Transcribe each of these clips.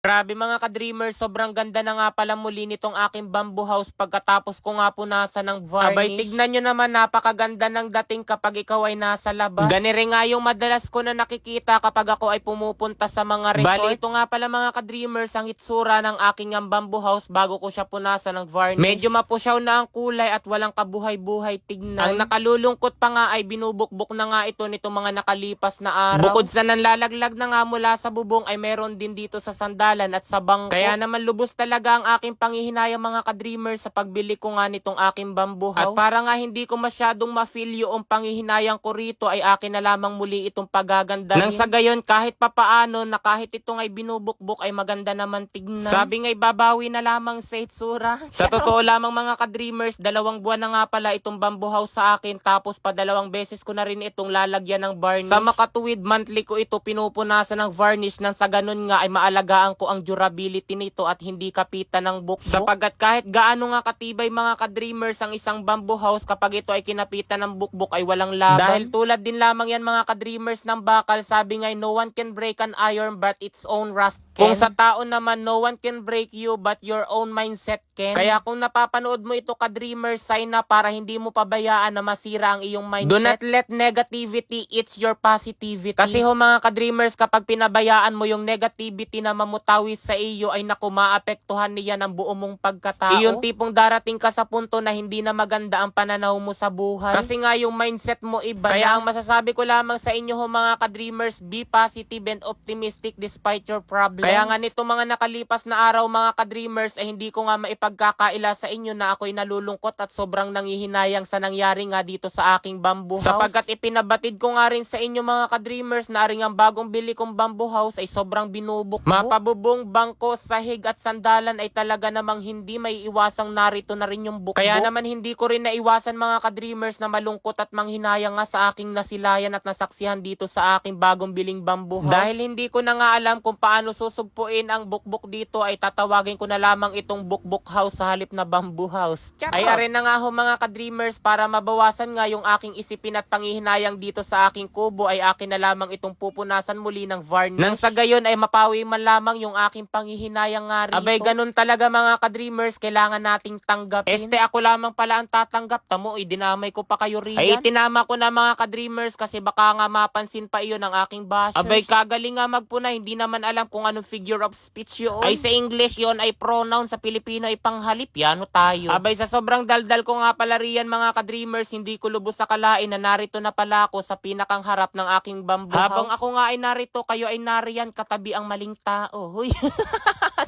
Grabe mga ka-dreamers, sobrang ganda na nga pala muli nitong aking bamboo house pagkatapos ko nga punasan ng varnish. Abay, tignan nyo naman, napakaganda ng dating kapag ikaw ay nasa labas. Ganire nga yung madalas ko na nakikita kapag ako ay pumupunta sa mga resort. Bali, ito nga pala mga ka-dreamers ang itsura ng aking bamboo house bago ko siya punasan ng varnish. Medyo mapusyaw na ang kulay at walang kabuhay-buhay tignan. Ang nakalulungkot pa nga ay binubukbok na nga ito nitong mga nakalipas na araw. Bukod sa nanlalaglag na nga mula sa bubong ay meron din dito sa sandal at sa bangko. Kaya naman lubos talaga ang aking panghihinayang mga ka-dreamers sa pagbili ko nga nitong aking bamboo house. At para nga hindi ko masyadong ma-feel yung panghihinayang ko rito ay akin na lamang muli itong pagagandahin. Nang sa gayon kahit papaano na kahit itong ay binubukbok ay maganda naman tignan. Sabi nga'y babawi na lamang sa itsura. Sa totoo lamang mga ka-dreamers, 2 buwan na nga pala itong bamboo house sa akin tapos pa 2 beses ko na rin itong lalagyan ng varnish. Sa makatuwid, monthly ko ito pinupunasan ng varnish nang sa ganun nga ay maalagaan ko ang durability nito at hindi kapitan ng bukbok. Sapagkat kahit gaano nga katibay mga ka-dreamers ang isang bamboo house kapag ito ay kinapitan ng bukbok ay walang laban. Dahil tulad din lamang yan mga ka-dreamers ng bakal, sabi nga no one can break an iron but its own rust can. Kung sa tao naman, no one can break you but your own mindset can. Kaya kung napapanood mo ito ka-dreamers, sign na para hindi mo pabayaan na masira ang iyong mindset. Do not let negativity eats your positivity. Kasi mga ka-dreamers, kapag pinabayaan mo yung negativity na mamutawis sa iyo ay naku, maapektuhan niya ng buo mong pagkatao. Iyon tipong darating ka sa punto na hindi na maganda ang pananaw mo sa buhay. Kasi nga yung mindset mo iba. Kaya ang masasabi ko lamang sa inyo mga ka-dreamers, be positive and optimistic despite your problems. Kaya nga nito mga nakalipas na araw mga ka-dreamers ay hindi ko nga maipagkakaila sa inyo na ako'y nalulungkot at sobrang nangihinayang sa nangyari nga dito sa aking bamboo house. Sapagkat ipinabatid ko nga rin sa inyo mga ka-dreamers na rin ang bagong bili kong bamboo house ay sobrang binubukbok. Mapabubong, bangko, sahig at sandalan ay talaga namang hindi may iwasang narito na rin yung bukbok. Kaya naman hindi ko rin naiwasan mga ka-dreamers na malungkot at manghinayang nga sa aking nasilayan at nasaksihan dito sa aking bagong biling bamboo house. Dahil hindi ko na nga alam kung paano susugpuin ang bukbok dito ay tatawagin ko na lamang itong bukbok house sa halip na bamboo house. Ay arin na nga mga ka-dreamers, para mabawasan nga yung aking isipin at panghihinayang dito sa aking kubo ay akin na lamang itong pupunasan muli ng varnish. Nang sa gayon ay mapawi man lamang yung aking panghihinayang nga rito. Abay, ganun talaga mga ka-dreamers, kailangan nating tanggapin. Ako lamang pala ang tatanggap. Tamo, dinamay ko pa kayo riyan. Ay, tinama ko na mga ka-dreamers kasi baka nga mapansin pa iyon ng aking bashers. Abay, kagaling nga magpuna, hindi naman alam kung anong figure of speech yun. Ay, sa English yun ay pronoun, sa Pilipino ay panghalip. Yano tayo. Abay, sa sobrang daldal ko nga pala riyan mga ka-dreamers, hindi ko lubos sa kalain na narito na pala ako sa pinakang harap ng aking bamboo house. Habang ako nga ay narito, kayo ay nariyan katabi ang maling tao. Huy.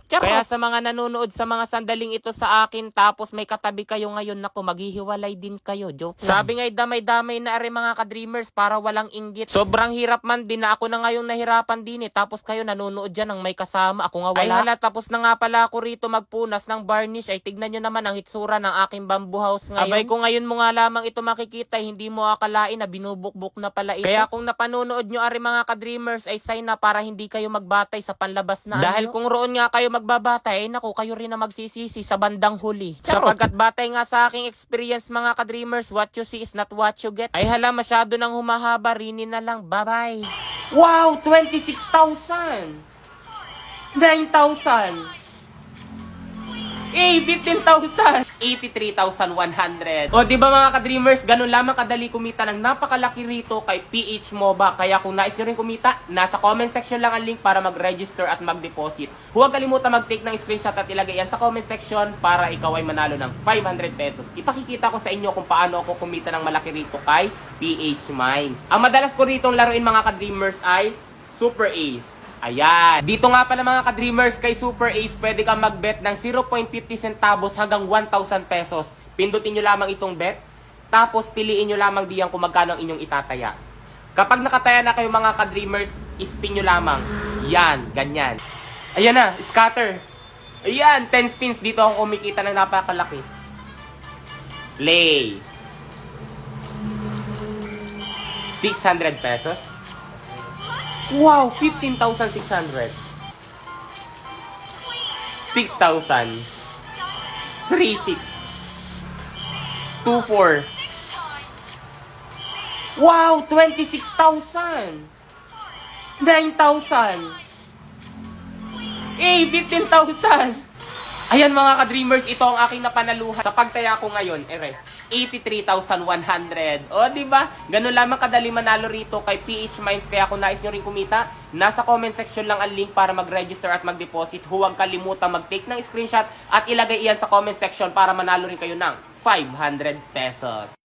Kaya sa mga nanonood sa mga sandaling ito sa akin tapos may katabi kayo ngayon, naku, maghihiwalay din kayo. Joke lang. Sabi nga'y damay-damay na rin mga ka-dreamers para walang inggit. Sobrang hirap man din na ako na ngayong nahirapan din tapos kayo nanonood dyan ng may kasama. Ako nga wala. Ay hala, tapos na nga pala ako rito magpunas ng varnish. Ay tignan nyo naman ang hitsura ng aking bamboo house ngayon. Abay, kung ngayon mo nga lamang ito makikita, hindi mo akalain na binubukbok na pala ito. Kaya kung napanonood nyo ari mga ka-dreamers ay sign na para hindi kayo magbatay sa panlabas na dahil kung roon nga kayo magbabatay, naku, kayo rin na magsisisi sa bandang huli. Sapagkat batay nga sa aking experience mga ka-dreamers, what you see is not what you get. Ay hala, masyado nang humahaba, rinin na lang. Bye-bye. Wow! 26,000! 9,000! 15,000! 83,100. O diba mga ka-dreamers, ganun lamang kadali kumita ng napakalaki rito kay PH MOBA. Kaya kung nais nyo rin kumita, nasa comment section lang ang link para mag-register at mag-deposit. Huwag kalimutan mag-take ng screenshot at ilagay yan sa comment section para ikaw ay manalo ng 500 pesos. Ipakikita ko sa inyo kung paano ako kumita ng malaki rito kay PH Mines. Ang madalas ko rito laruin mga ka-dreamers ay Super Ace. Ayan. Dito nga pala mga ka-dreamers, kay Super Ace, pwede kang mag-bet ng 0.50 centavos hanggang 1,000 pesos. Pindutin nyo lamang itong bet, tapos piliin nyo lamang diyan kung magkano ang inyong itataya. Kapag nakataya na kayo mga ka-dreamers, spin nyo lamang. Yan, ganyan. Ayan na, scatter. Ayan, 10 spins. Dito ako kumikita ng napakalaki. Play. 600 pesos. Wow, 15,600. 6,000. 3,600. 2,400. Wow, 26,000. 9,000. 15,000! Ayan mga ka-dreamers, ito ang aking napanaluhan. Sa pagtaya ko ngayon, 83,100. O, diba? Ganun lamang kadali manalo rito kay PH Mines. Kaya kung nais nyo rin kumita, nasa comment section lang ang link para mag-register at mag-deposit. Huwag kalimutan mag-take ng screenshot at ilagay iyan sa comment section para manalo rin kayo ng 500 pesos.